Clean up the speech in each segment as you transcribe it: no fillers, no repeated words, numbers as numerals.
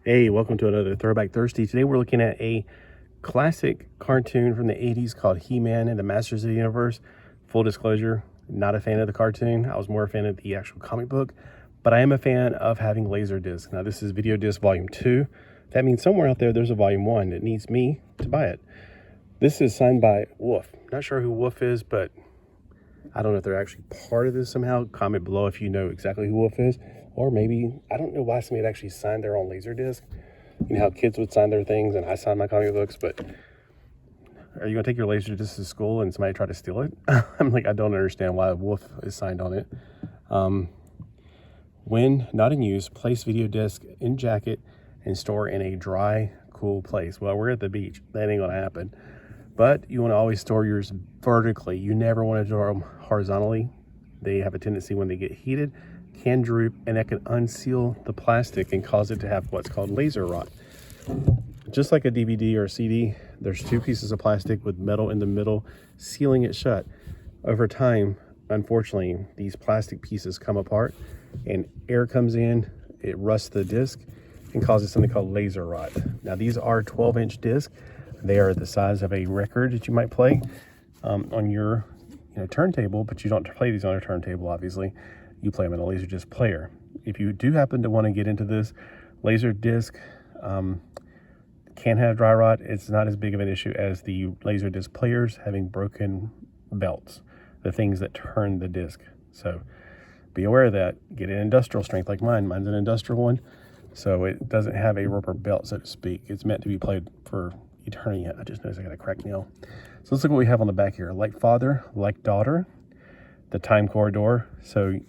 Hey, welcome to another Throwback Thursday. Today we're looking at a classic cartoon from the 80s called He-Man and the Masters of the Universe. Full disclosure, not a fan of the cartoon. I was more a fan of the actual comic book, but I am a fan of having Laserdisc. Now this is Video Disc Volume 2. That means somewhere out there's a Volume 1 that needs me to buy it. This is signed by Wolf. Not sure who Wolf is, but I don't know if they're actually part of this somehow. Comment below if you know exactly who Wolf is. Or maybe, I don't know why somebody had actually signed their own Laserdisc. You know how kids would sign their things and I sign my comic books, but are you going to take your Laserdisc to school and somebody try to steal it? I'm like, I don't understand why Wolf is signed on it. When not in use, place video disc in jacket and store in a dry, cool place. Well, we're at the beach. That ain't going to happen. But you want to always store yours vertically. You never want to store them horizontally. They have a tendency when they get heated, can droop, and that can unseal the plastic and cause it to have what's called laser rot. Just like a DVD or a CD, there's two pieces of plastic with metal in the middle sealing it shut. Over time, unfortunately, these plastic pieces come apart and air comes in, it rusts the disc and causes something called laser rot. Now these are 12-inch discs. They are the size of a record that you might play on your turntable, but you don't play these on a turntable, obviously. You play them in a Laserdisc player. If you do happen to want to get into this, Laserdisc can have dry rot. It's not as big of an issue as the Laserdisc players having broken belts, the things that turn the disc. So be aware of that. Get an industrial strength like mine. Mine's an industrial one, so it doesn't have a rubber belt, so to speak. It's meant to be played for eternity. I just noticed I got a cracked nail. So let's look what we have on the back here. Like father, like daughter, the time corridor. So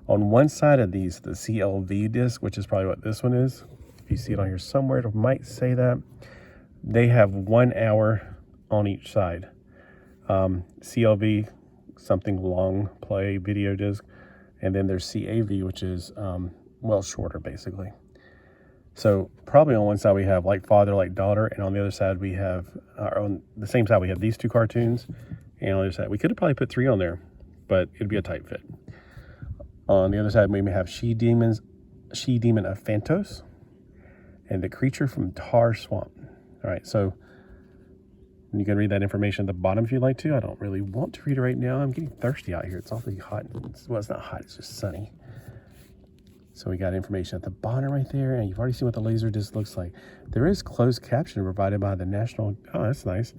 on one side of these, the CLV disc, which is probably what this one is. If you see it on here somewhere, it might say that. They have 1 hour on each side. CLV, something long play video disc. And then there's CAV, which is, well, shorter basically. So probably on one side we have like father, like daughter, and on the other side we have, on the same side we have these two cartoons, and on the other side we could have probably put 3 on there, but it'd be a tight fit. On the other side we may have she-demon of Phantos, and the creature from Tar Swamp. All right, so you can read that information at the bottom if you'd like to. I don't really want to read it right now. I'm getting thirsty out here. It's awfully hot. Well, it's not hot, it's just sunny. So we got information at the bottom right there, and you've already seen what the Laserdisc looks like. There is closed caption provided by the National. Oh, that's nice.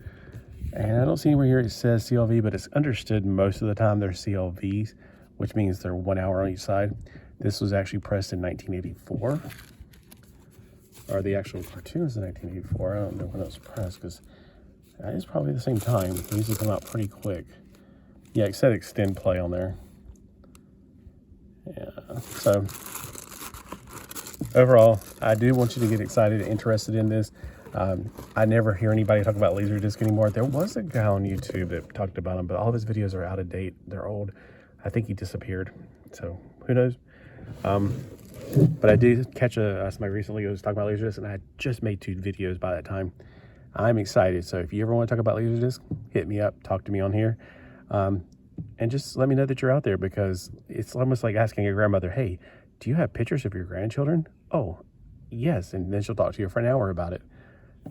And I don't see anywhere here it says CLV, but it's understood most of the time they're CLVs, which means they're 1 hour on each side. This was actually pressed in 1984. Or the actual cartoon was in 1984. I don't know when it was pressed, because it's probably the same time. They usually come out pretty quick. Yeah, it said extend play on there. Yeah, so overall, I do want you to get excited and interested in this. I never hear anybody talk about Laserdisc anymore. There was a guy on YouTube that talked about them, but all of his videos are out of date. They're old. I think he disappeared, so who knows? But I did catch somebody recently who was talking about Laserdisc, and I had just made 2 videos by that time. I'm excited, so if you ever want to talk about Laserdisc, hit me up, talk to me on here. And just let me know that you're out there, because it's almost like asking your grandmother, hey, do you have pictures of your grandchildren? Oh, yes. And then she'll talk to you for an hour about it.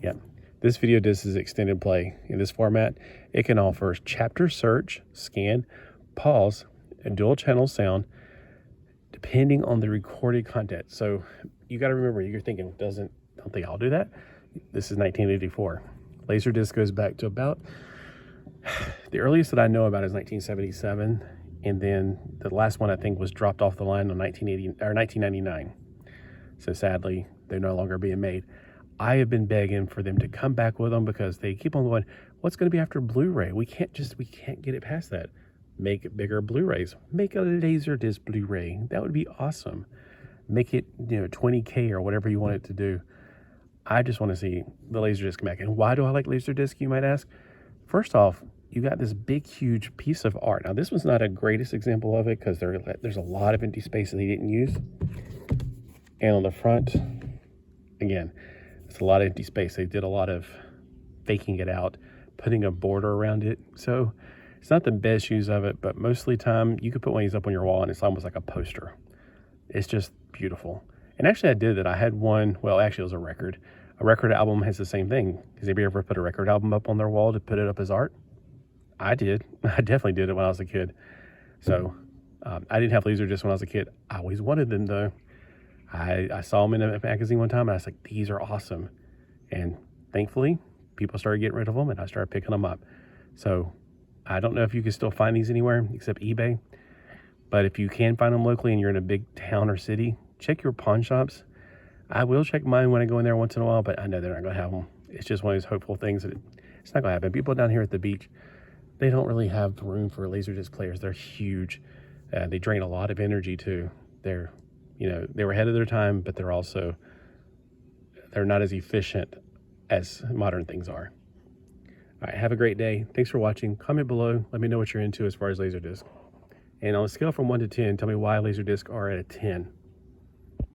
Yeah. This video disc is extended play. In this format, it can offer chapter search, scan, pause, and dual channel sound, depending on the recorded content. So you got to remember, you're thinking, don't think I'll do that? This is 1984. Laserdisc goes back to about, the earliest that I know about is 1977, and then the last one I think was dropped off the line in 1999. So sadly, they're no longer being made. I have been begging for them to come back with them, because they keep on going, what's going to be after Blu-ray? We can't get it past that. Make it bigger Blu-rays. Make a Laserdisc Blu-ray. That would be awesome. Make it 20K or whatever you want it to do. I just want to see the Laserdisc come back. And why do I like Laserdisc, you might ask? First off, you got this big, huge piece of art. Now, this was not a greatest example of it, because there's a lot of empty space that they didn't use. And on the front, again, it's a lot of empty space. They did a lot of faking it out, putting a border around it. So it's not the best use of it, but mostly time, you could put one of these up on your wall and it's almost like a poster. It's just beautiful. And actually I did that. I had one, well, actually it was a record. A record album has the same thing. Has anybody ever put a record album up on their wall to put it up as art? I did. I definitely did it when I was a kid. So I didn't have Laserdiscs when I was a kid. I always wanted them though. I saw them in a magazine one time and I was like, these are awesome. And thankfully, people started getting rid of them and I started picking them up. So I don't know if you can still find these anywhere except eBay. But if you can find them locally and you're in a big town or city, check your pawn shops. I will check mine when I go in there once in a while, but I know they're not going to have them. It's just one of those hopeful things that it's not going to happen. People down here at the beach, they don't really have room for Laserdisc players. They're huge. They drain a lot of energy too. They were ahead of their time, but they're not as efficient as modern things are. All right, have a great day. Thanks for watching. Comment below. Let me know what you're into as far as Laserdisc. And on a scale from 1 to 10, tell me why Laserdisc are at a 10.